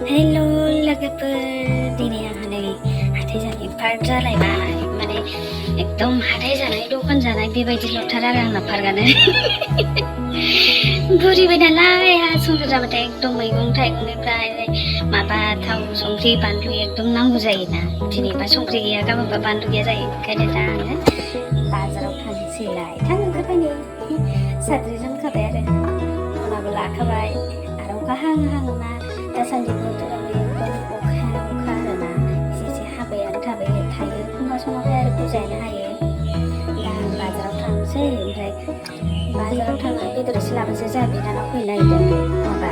हेल' लोगोफोर दिनै आंहा नै हाथाय जानाय पार्ट जालायबाय माने एकदम हाथाय जानाय दखान जानाय बेबायदिल'थार आरो आंना पार्कआनो बुरिबाय नालाय आंहा संसार जाबाथाय एकदम मैगं थाइगंनिफ्राय माबा थाव संख्रि बानलु एकदम नांगौ जायोना दिनैबा संख्रि गैया गाबोनबा बानलु गैया जायो ओंखायनो दा आङो बाजाराव थांसैलाय थांनो ओंखारबाय नै साद्रि जोमखाबाय आरो उनावबो लाखाबाय आरो अखा हां हांना दासान्दि बोथोराव एकदम अखा आरोना एसे हाबायानो थाबाय थायो एखमबा समावहाय आरो बुजायनो हायो दा आं बाजाराव थांसै ओमफ्राय बाजाराव थांनानै बेदर एसे लाबोनोसै जोंहा बिनानाव फैनो नागिरदों माबा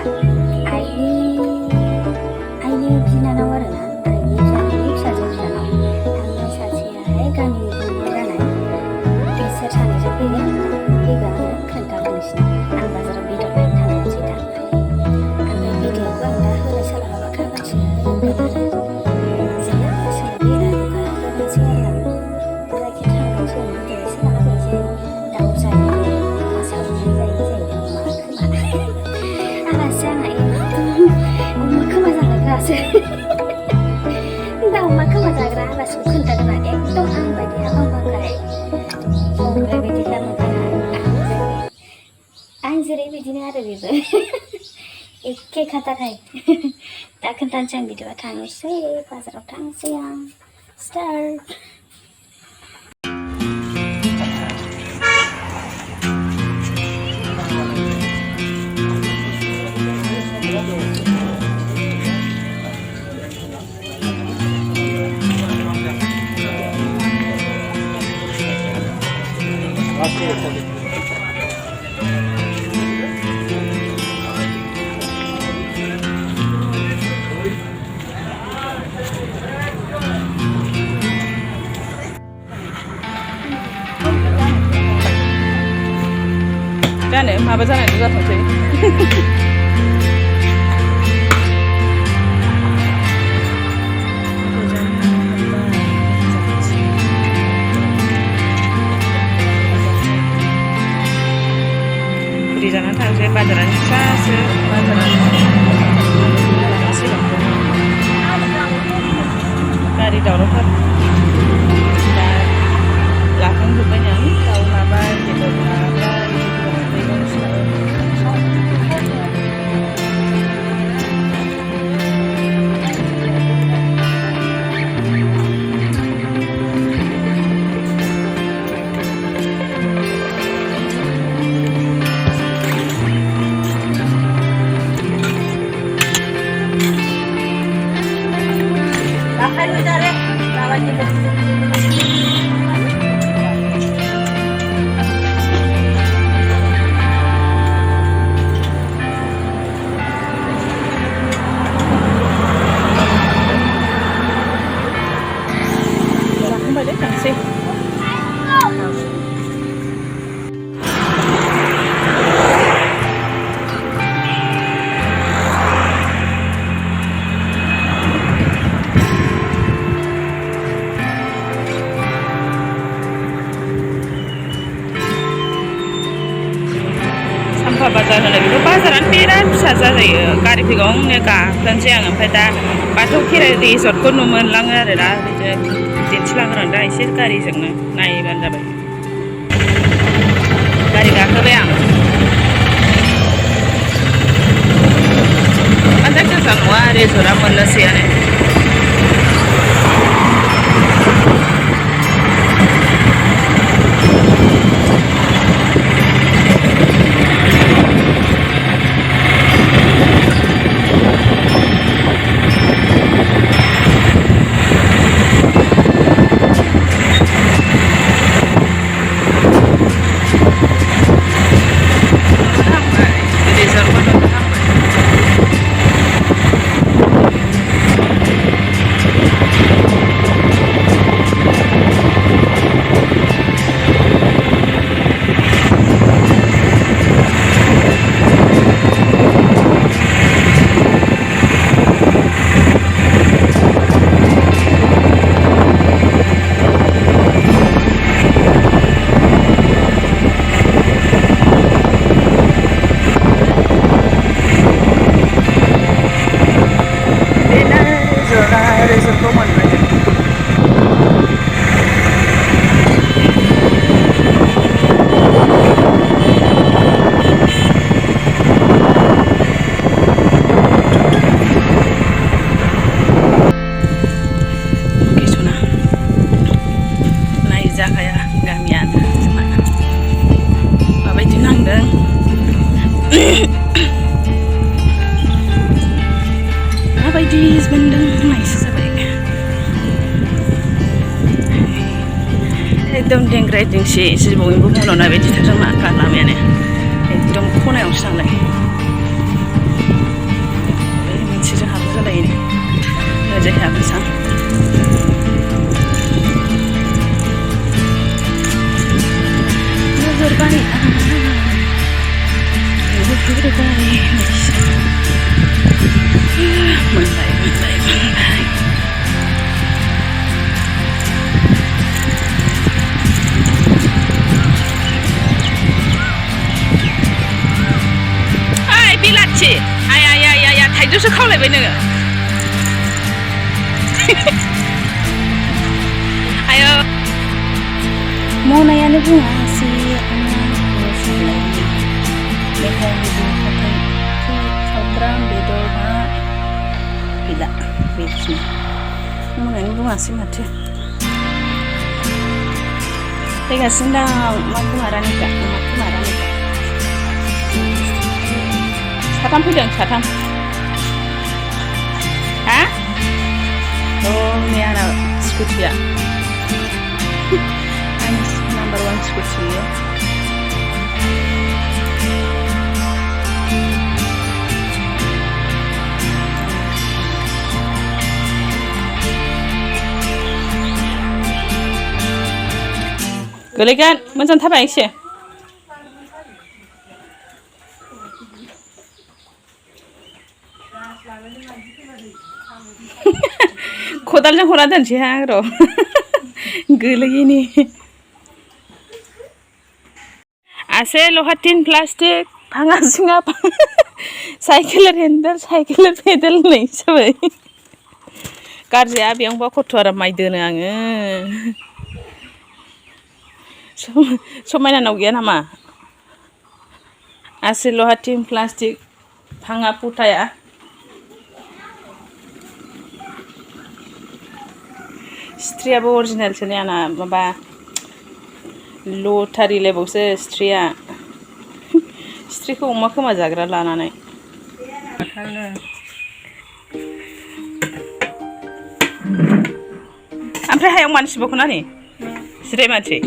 आइनि बिनानाव आरोना आइनि बिनानावनि फिसाजो बिनानाव थांनाय सासेयाहाय गामि गुबुन जानाय बिसोर सानैजों फैगोन फैबा आङो खोन्थागोन नोंसिनो आं बाजाराव बेदर बायनो थांनोसै दा ओमफ्राय भिडिअखौ आं दा होनो सोलाबाबा खोनागासिनो होगोन आरो जायखिया थांनोसै भिडिअ एसे लाना फैनोसै दाउ जायो सावनाय जायो आलासि आंहा अमा खोमा जाग्रासो दा अमा खोमा जाग्रा आलासिखौ खोन्थागोन आं एकदम आं बायदि हाबांबाखाय ओरैबायदि खालामोखाय आं जेरैबायदिनो आरो बेबो एखे खाथारहाय दा खोन्थानोसै आं बिदिबा थांनोसै बाजाराव थांसै आं स्टार्ट जानो माबा जानानै जाथोंसै पुरि जानानै थांसै बाजारानो फिसासो गारि दावरावथार दा लाखांजोब्बाय आं दाउ लाबाय बेदर लाबाय मैगं थांसै सामफा बाजार होनो बेखौ बाजारानो बिराद फिसा जाजायो गारि फैगौनो गाखोनोसै आं ओमफ्राय दा बाथौ खेराइ रिजर्टखौ नुनो मोनलाङो आरो दा बिदिनो दिन्थिलांग्रां दा एसे गारिजोंनो नायबानो जाबाय गारि गाखोबाय आं बांद्राय गोजान नङा रिजर्टआ मोननोसैयानो बेफोरखौ मोनबाय जों जाखाया गामियानो जोंना माबायदि नांदों माबायदि मोनदों नायसो जाबाय एकदम देंग्राय दिंसि जिबौनिबो बुंलावनाय बायदिथार जोंना लामायानो एकदम खनायावसो थांनाय बे मोनसेजों हाबो जालायो ओरैजाय हाबोसां Goodbye. Ay, bilatsi. Ay, थाइजौसो खावलायबाय नोङो. आयो. मनायानो बुङासै मेथाइ सामब्राम बेदर ना गैला बेखिनि मनायानो बुङासै माथो फैगासिनो दं मा गोमारानिखा साथाम फैदों साथाम हा औ नै आंना स्कुटिया Number 1 scooty ya. Golegan, मोजां थाबाय एसे खदालजों हरा दोनसै हां र' गोलैयैनि आसे लहा टिन प्लास्टिक भाङा सिङा साइकेल हेन्देल साइकेल पेडेल नै जाबाय गारजाया बेयावबा खथ' आरो माइ दोनो आङो समायनानाव गैया नामा आसे लहा टिन प्लास्टिक भाङा पुथाया स्ट्रियाबो अरिजिनेलसो नै आंना माबा लटारि लेबावसो स्ट्रिया स्ट्रिखौ अमा खोमा जाग्रा लानानै ओमफ्राय हायाव मानो सिबावखौ नानि जिराय मानसि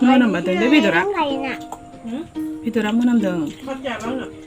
मोनामदों बेदरा बेदरा मोनामदों